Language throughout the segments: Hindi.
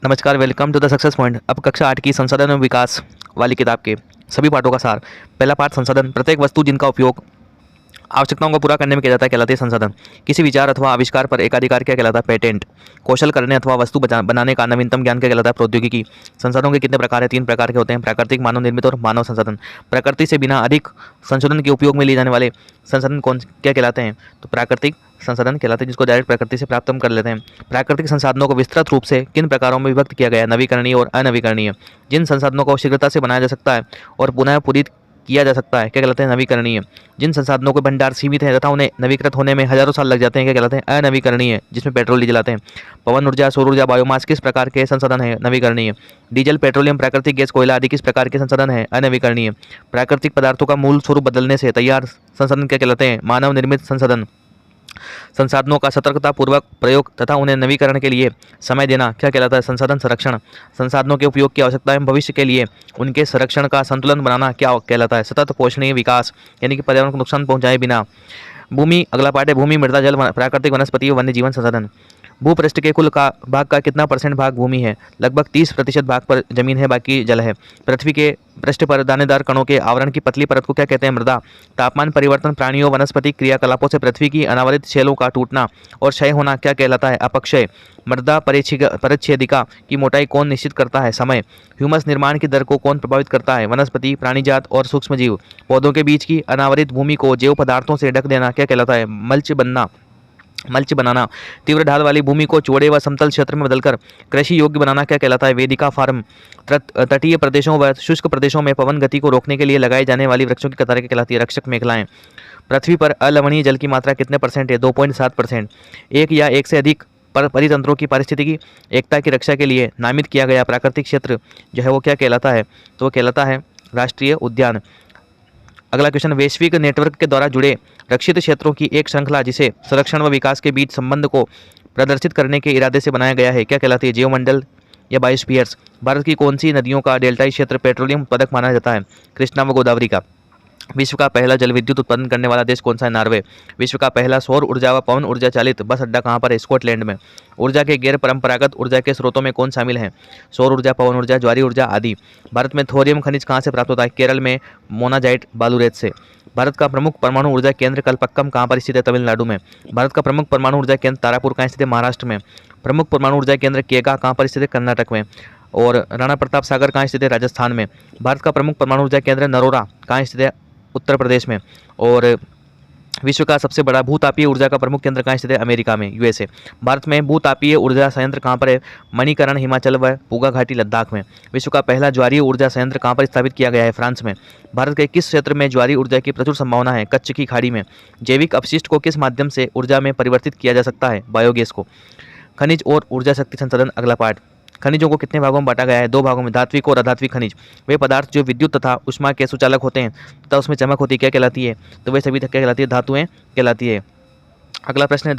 नमस्कार, welcome to the success point. अब कक्षा 8 की संसाधन एवं विकास वाली किताब के सभी पाठों का सार। पहला पाठ संसाधन। प्रत्येक वस्तु जिनका उपयोग आवश्यकताओं को पूरा करने में किया जाता है कहलाते हैं संसाधन। किसी विचार अथवा आविष्कार पर एकाधिकार क्या कहलाता है? पेटेंट। कौशल करने अथवा वस्तु बनाने का नवीनतम ज्ञान क्या कहलाता है? प्रौद्योगिकी। संसाधनों के कितने प्रकार हैं? 3 प्रकार के होते हैं, प्राकृतिक, मानव निर्मित और मानव संसाधन। प्रकृति से बिना अधिक संशोधन के उपयोग में लिए जाने वाले संसाधन कौन क्या कहलाते हैं? तो प्राकृतिक संसाधन कहलाते हैं, जिसको डायरेक्ट प्रकृति से प्राप्त हम कर लेते हैं। प्राकृतिक संसाधनों को विस्तृत रूप से किन प्रकारों में विभक्त किया गया है? नवीकरणीय और अनवीकरणीय। जिन संसाधनों को शीघ्रता से बनाया जा सकता है और पुनः पूरित किया जा सकता है क्या कहलाते हैं? नवीकरणीय। जिन संसाधनों के भंडार सीमित है तथा उन्हें नवीकृत होने में हजारों साल लग जाते हैं क्या कहलाते हैं? अनवीकरणीय, जिसमें पेट्रोल डीजल आते हैं। पवन ऊर्जा, सौर ऊर्जा, बायोमास किस प्रकार के संसाधन है? नवीकरणीय। डीजल, पेट्रोलियम, प्राकृतिक गैस, कोयला आदि किस प्रकार के संसाधन है? अनवीकरणीय। प्राकृतिक पदार्थों का मूल स्वरूप बदलने से तैयार संसाधन क्या कहलाते हैं? मानव निर्मित संसाधन। संसाधनों का सतर्कतापूर्वक प्रयोग तथा उन्हें नवीकरण के लिए समय देना क्या कहलाता है? संसाधन संरक्षण। संसाधनों के उपयोग की आवश्यकता एवं भविष्य के लिए उनके संरक्षण का संतुलन बनाना क्या कहलाता है? सतत पोषणीय विकास, यानी कि पर्यावरण को नुकसान पहुंचाए बिना। भूमि, अगला पाठ है भूमि, मृदा, जल, प्राकृतिक वनस्पति व वन्य जीवन संसाधन। भूपृष्ठ के कुल का भाग का कितना % भाग भूमि है? लगभग 30% भाग पर जमीन है, बाकी जल है। पृथ्वी के पृष्ठ पर दानेदार कणों के आवरण की पतली परत को क्या कहते हैं? मृदा। तापमान परिवर्तन, प्राणियों, वनस्पति क्रियाकलापों से पृथ्वी की अनावरित शैलों का टूटना और क्षय होना क्या कहलाता है? अपक्षय। मृदा परिच्छेदिका की मोटाई कौन निश्चित करता है? समय। ह्यूमस निर्माण की दर को कौन प्रभावित करता है? वनस्पति, प्राणीजात और सूक्ष्मजीव। पौधों के बीच की अनावरित भूमि को जैव पदार्थों से ढक देना क्या कहलाता है? मल्च बनाना। तीव्र ढाल वाली भूमि को चौड़े व समतल क्षेत्र में बदलकर कृषि योग्य बनाना क्या कहलाता है? वेदिका फार्म। तटीय प्रदेशों व शुष्क प्रदेशों में पवन गति को रोकने के लिए लगाई जाने वाली वृक्षों की कतारें क्या कहलाती है? रक्षक मेखलाएं। पृथ्वी पर अलवणीय जल की मात्रा कितने % है? 2.7%। एक या एक से अधिक परितंत्रों की पारिस्थितिकी एकता की रक्षा के लिए नामित किया गया प्राकृतिक क्षेत्र जो है वो क्या कहलाता है? तो वो कहलाता है राष्ट्रीय उद्यान। अगला क्वेश्चन, वैश्विक नेटवर्क के द्वारा जुड़े रक्षित क्षेत्रों की एक श्रृंखला जिसे संरक्षण व विकास के बीच संबंध को प्रदर्शित करने के इरादे से बनाया गया है क्या कहलाती है? जीवमंडल या बायोस्फीयर्स। भारत की कौन सी नदियों का डेल्टाई क्षेत्र पेट्रोलियम उत्पादक माना जाता है? कृष्णा व गोदावरी का। विश्व का पहला जल विद्युत उत्पादन करने वाला देश कौन सा है? नॉर्वे। विश्व का पहला सौर ऊर्जा व पवन ऊर्जा चालित बस अड्डा कहाँ पर है? स्कॉटलैंड में। ऊर्जा के गैर परंपरागत ऊर्जा के स्रोतों में कौन शामिल हैं? सौर ऊर्जा, पवन ऊर्जा, ज्वारीय ऊर्जा आदि। भारत में थोरियम खनिज कहाँ से प्राप्त होता है? केरल में मोनाजाइट बालूरेत से। भारत का प्रमुख परमाणु ऊर्जा केंद्र कलपक्कम कहाँ पर स्थित है? तमिलनाडु में। भारत का प्रमुख परमाणु ऊर्जा केंद्र तारापुर कहाँ स्थित है? महाराष्ट्र में। प्रमुख परमाणु ऊर्जा केंद्र केगा कहाँ पर स्थित है? कर्नाटक में। और राणा प्रताप सागर कहाँ स्थित है? राजस्थान में। भारत का प्रमुख परमाणु ऊर्जा केंद्र नरोरा कहाँ स्थित है? उत्तर प्रदेश में। और विश्व का सबसे बड़ा भूतापीय ऊर्जा का प्रमुख केंद्र कहाँ स्थित है? अमेरिका में, यूएसए। भारत में भूतापीय ऊर्जा संयंत्र कहाँ पर है? मणिकरण, हिमाचल व पूगा घाटी, लद्दाख में। विश्व का पहला ज्वारीय ऊर्जा संयंत्र कहाँ पर स्थापित किया गया है? फ्रांस में। भारत के किस क्षेत्र में ज्वारीय ऊर्जा की प्रचुर संभावना है? कच्छ की खाड़ी में। जैविक अपशिष्ट को किस माध्यम से ऊर्जा में परिवर्तित किया जा सकता है? बायोगैस को। खनिज और ऊर्जा शक्ति संसाधन, अगला पार्ट। खनिजों को कितने भागों में बांटा गया है? 2 भागों में, धात्विक और अधात्विक खनिज। वे पदार्थ जो विद्युत तथा उष्मा के सुचालक होते हैं तथा उसमें चमक होती है क्या कहलाती है? तो वे सभी क्या कहलाती है? धातुएं कहलाती है। अगला प्रश्न है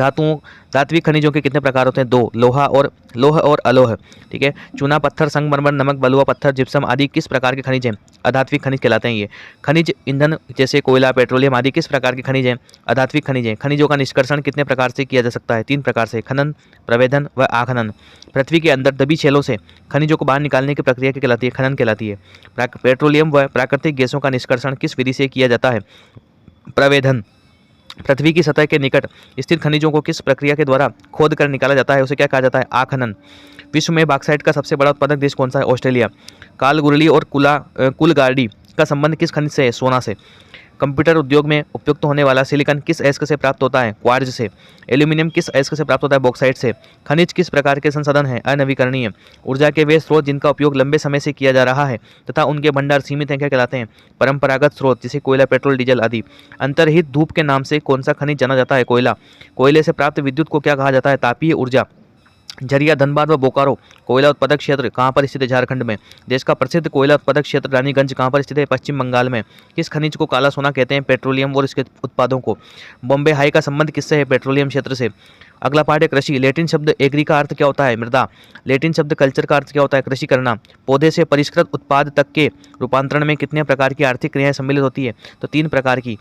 धात्विक खनिजों के कितने प्रकार होते हैं? 2, लौह और अलोह। ठीक है। चूना, पत्थर, संगमरमर, नमक, बलुआ पत्थर, जिप्सम आदि किस प्रकार के खनिज हैं? अधात्विक खनिज कहलाते हैं ये। खनिज ईंधन जैसे कोयला, पेट्रोलियम आदि किस प्रकार के खनिज हैं? अधात्विक खनिज हैं। खनिजों का निष्कर्षण कितने प्रकार से किया जा सकता है? 3 प्रकार से, खनन, प्रवेधन व आखनन। पृथ्वी के अंदर दबी छेलों से खनिजों को बाहर निकालने की प्रक्रिया क्या कहलाती है? खनन कहलाती है। पेट्रोलियम व प्राकृतिक गैसों का निष्कर्षण किस विधि से किया जाता है? प्रवेधन। पृथ्वी की सतह के निकट स्थित खनिजों को किस प्रक्रिया के द्वारा खोद कर निकाला जाता है? उसे क्या कहा जाता है? आखनन। विश्व में बॉक्साइट का सबसे बड़ा उत्पादक देश कौन सा है? ऑस्ट्रेलिया। कालगुरली और कुलगाड़ी का संबंध किस खनिज से है? सोना से। कंप्यूटर उद्योग में उपयुक्त होने वाला सिलिकॉन किस अयस्क से प्राप्त होता है? क्वार्ज से। एल्यूमिनियम किस अयस्क से प्राप्त होता है? बॉक्साइट से। खनिज किस प्रकार के संसाधन हैं? अनवीकरणीय। ऊर्जा के वे स्रोत जिनका उपयोग लंबे समय से किया जा रहा है तथा उनके भंडार सीमित हैं क्या कहलाते हैं? परंपरागत स्रोत, जैसे कोयला, पेट्रोल, डीजल आदि। अंतर्हित धूप के नाम से कौन सा खनिज जाना जाता है? कोयला। कोयले से प्राप्त विद्युत को क्या कहा जाता है? तापीय ऊर्जा। झरिया, धनबाद व बोकारो कोयला उत्पादक क्षेत्र कहाँ पर स्थित है? झारखंड में। देश का प्रसिद्ध कोयला उत्पादक क्षेत्र रानीगंज कहाँ पर स्थित है? पश्चिम बंगाल में। किस खनिज को काला सोना कहते हैं? पेट्रोलियम और इसके उत्पादों को। बॉम्बे हाई का संबंध किससे है? पेट्रोलियम क्षेत्र से। अगला पार्ट है कृषि। लैटिन शब्द एग्री का अर्थ क्या होता है? मृदा। लैटिन शब्द कल्चर का अर्थ क्या होता है? कृषि करना। पौधे से परिष्कृत उत्पाद तक के रूपांतरण में कितने प्रकार की आर्थिक क्रियाएं सम्मिलित होती है? तो 3 प्रकार की।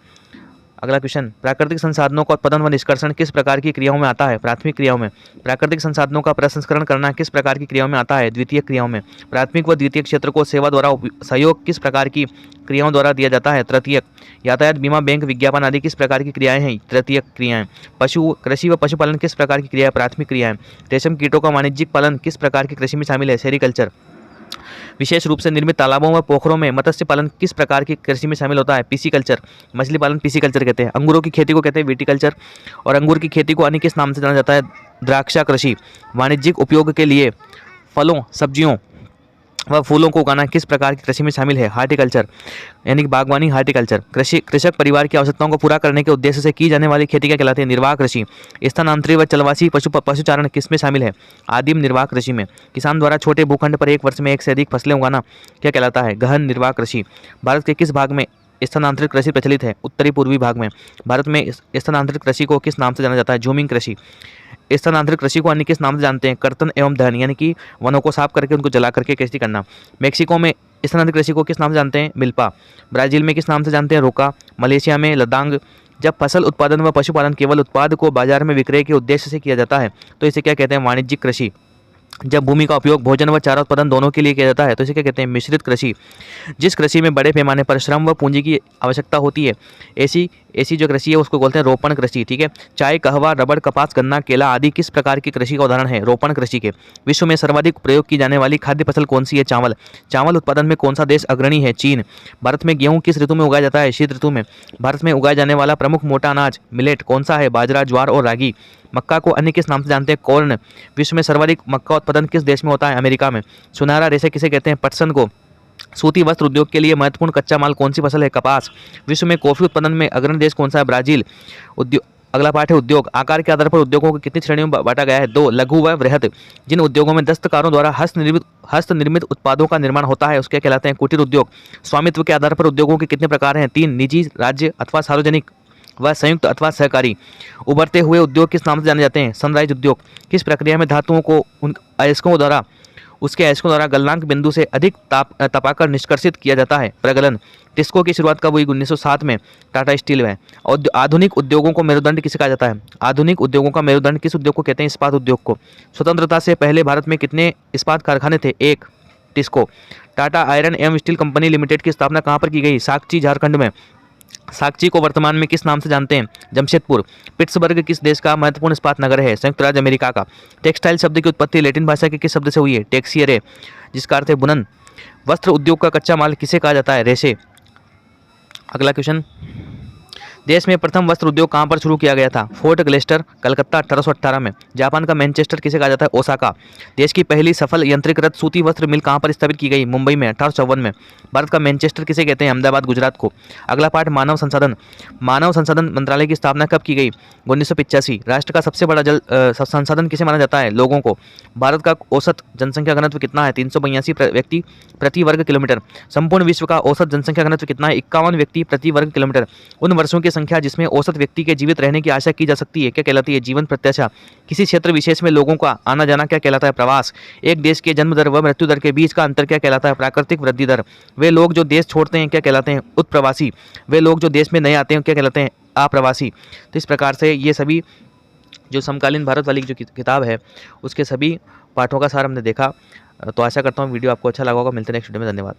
अगला क्वेश्चन, प्राकृतिक संसाधनों का उत्पादन व निष्कर्षण किस प्रकार की क्रियाओं में आता है? प्राथमिक क्रियाओं में। प्राकृतिक संसाधनों का प्रसंस्करण करना किस प्रकार की क्रियाओं में आता है? द्वितीयक क्रियाओं में। प्राथमिक व द्वितीयक क्षेत्र को सेवा द्वारा सहयोग किस प्रकार की क्रियाओं द्वारा दिया जाता है? तृतीयक। यातायात, बीमा, बैंक, विज्ञापन आदि किस प्रकार की क्रियाएं हैं? तृतीयक क्रियाएं। पशु, कृषि व पशुपालन किस प्रकार की क्रिया है? प्राथमिक क्रियाएं। रेशम कीटों का वाणिज्यिक पालन किस प्रकार की कृषि में शामिल है? सेरिकल्चर। विशेष रूप से निर्मित तालाबों व पोखरों में मत्स्य पालन किस प्रकार की कृषि में शामिल होता है? पिसिकल्चर। मछली पालन पिसिकल्चर कहते हैं। अंगूरों की खेती को कहते हैं विटिकल्चर और अंगूर की खेती को अन्य किस नाम से जाना जाता है? द्राक्षा कृषि। वाणिज्यिक उपयोग के लिए फलों, सब्जियों व फूलों को उगाना किस प्रकार की कृषि में शामिल है? हार्टिकल्चर, यानी कि बागवानी, हार्टिकल्चर। कृषक परिवार की आवश्यकताओं को पूरा करने के उद्देश्य से की जाने वाली खेती क्या कहलाती है? निर्वाह कृषि। स्थानांतरित व चलवासी पशुचारण किस में शामिल है? आदिम निर्वाह कृषि में। किसान द्वारा छोटे भूखंड पर एक वर्ष में एक से अधिक फसलें उगाना क्या कहलाता है? गहन निर्वाह कृषि। भारत के किस भाग में स्थानांतरित कृषि प्रचलित है? उत्तरी पूर्वी भाग में। भारत में स्थानांतरित कृषि को किस नाम से जाना जाता है? जूमिंग कृषि। स्थानांतरित कृषि को अन्य किस नाम से जानते हैं? कर्तन एवं दहन, यानी कि वनों को साफ करके उनको जला करके कृषि करना। मेक्सिको में स्थानांतरित कृषि को किस नाम से जानते हैं? मिल्पा। ब्राजील में किस नाम से जानते हैं? रोका। मलेशिया में लदांग। जब फसल उत्पादन व पशुपालन केवल उत्पाद को बाजार में विक्रय के उद्देश्य से किया जाता है तो इसे क्या कहते हैं? वाणिज्यिक कृषि। जब भूमि का उपयोग भोजन व चारा उत्पादन दोनों के लिए किया जाता है तो इसे क्या कहते हैं? मिश्रित कृषि। जिस कृषि में बड़े पैमाने पर श्रम व पूंजी की आवश्यकता होती है ऐसी जो कृषि है उसको बोलते हैं रोपण कृषि। ठीक है। चाय, कहवा, रबड़, कपास, गन्ना, केला आदि किस प्रकार की कृषि का उदाहरण है? रोपण कृषि के। विश्व में सर्वाधिक प्रयोग की जाने वाली खाद्य फसल कौन सी है? चावल। चावल उत्पादन में कौन सा देश अग्रणी है? चीन। भारत में गेहूं किस ऋतु में उगाया जाता है? शीत ऋतु में। भारत में उगाया जाने वाला प्रमुख मोटा अनाज मिलेट कौन सा है? बाजरा, ज्वार और रागी। मक्का को अन्य किस नाम से जानते हैं? कॉर्न। विश्व में सर्वाधिक मक्का उत्पादन किस देश में होता है? अमेरिका में। सुनहरा रेशा किसे कहते हैं? पटसन को। सूती वस्त्र उद्योग के लिए महत्वपूर्ण कच्चा माल कौन सी फसल है? कपास। विश्व में कॉफी उत्पादन में अग्रणी देश कौन सा है? ब्राजील। उद्योग। अगला पाठ है उद्योग। आकार के आधार पर उद्योगों को कितनी श्रेणियों में बांटा गया है? 2, लघु व बृहद। जिन उद्योगों में दस्तकारों द्वारा हस्तनिर्मित उत्पादों का निर्माण होता है उसके कहलाते हैं कुटीर उद्योग। स्वामित्व के आधार पर उद्योगों के कितने प्रकार हैं? 3, निजी, राज्य अथवा सार्वजनिक व संयुक्त अथवा सहकारी। उभरते हुए उद्योग किस नाम से जाने जाते हैं? सनराइज उद्योग। किस प्रक्रिया में धातुओं को उन अयस्कों द्वारा गलनांक बिंदु से अधिक तपाकर निष्कर्षित किया जाता है? प्रगलन। टिस्को की शुरुआत कब हुई? 1907 में। टाटा स्टील में। और आधुनिक उद्योगों को मेरुदंड किसे कहा जाता है? आधुनिक उद्योगों का मेरुदंड किस उद्योग को कहते हैं? इस्पात उद्योग को। स्वतंत्रता से पहले भारत में कितने इस्पात कारखाने थे? 1, टिस्को। टाटा आयरन एवं स्टील कंपनी लिमिटेड की स्थापना कहाँ पर की गई? साक्ची, झारखंड में। साक्ची को वर्तमान में किस नाम से जानते हैं? जमशेदपुर। पिट्सबर्ग किस देश का महत्वपूर्ण इस्पात नगर है? संयुक्त राज्य अमेरिका का। टेक्सटाइल शब्द की उत्पत्ति लैटिन भाषा के किस शब्द से हुई है? टेक्सियरे, जिसका अर्थ है बुनन। वस्त्र उद्योग का कच्चा माल किसे कहा जाता है? रेशे। अगला क्वेश्चन, देश में प्रथम वस्त्र उद्योग कहाँ पर शुरू किया गया था? फोर्ट ग्लेस्टर, कलकत्ता, 1818 में। जापान का मैनचेस्टर किसे कहा जाता है? ओसाका। देश की पहली सफल यंत्रीकृत सूती वस्त्र मिल कहाँ पर स्थापित की गई? मुंबई में, 1854 में। भारत का मैनचेस्टर किसे कहते हैं? अहमदाबाद, गुजरात को। अगला पाठ मानव संसाधन। मानव संसाधन मंत्रालय की स्थापना कब की गई? 1985। राष्ट्र का सबसे बड़ा जल संसाधन किसे माना जाता है? लोगों को। भारत का औसत जनसंख्या घनत्व कितना है? 382 व्यक्ति प्रति वर्ग किलोमीटर। संपूर्ण विश्व का औसत जनसंख्या घनत्व कितना है? 51 व्यक्ति प्रति वर्ग किलोमीटर। उन वर्षों की संख्या जिसमें औसत व्यक्ति के जीवित रहने की आशा की जा सकती है क्या कहलाती है? जीवन प्रत्याशा। किसी क्षेत्र विशेष में लोगों का आना जाना क्या कहलाता है? प्रवास। एक देश के जन्म दर व मृत्यु दर के बीच का अंतर क्या कहलाता है? प्राकृतिक वृद्धि दर। वे लोग जो देश छोड़ते हैं क्या कहलाते हैं? उत्प्रवासी। वे लोग जो देश में नए आते हैं क्या कहलाते हैं? अप्रवासी। तो इस प्रकार से ये सभी जो समकालीन भारत वाली जो किताब है उसके सभी पाठों का सार हमने देखा। तो आशा करता हूँ वीडियो आपको अच्छा लगा होगा। मिलते हैं नेक्स्ट वीडियो में। धन्यवाद।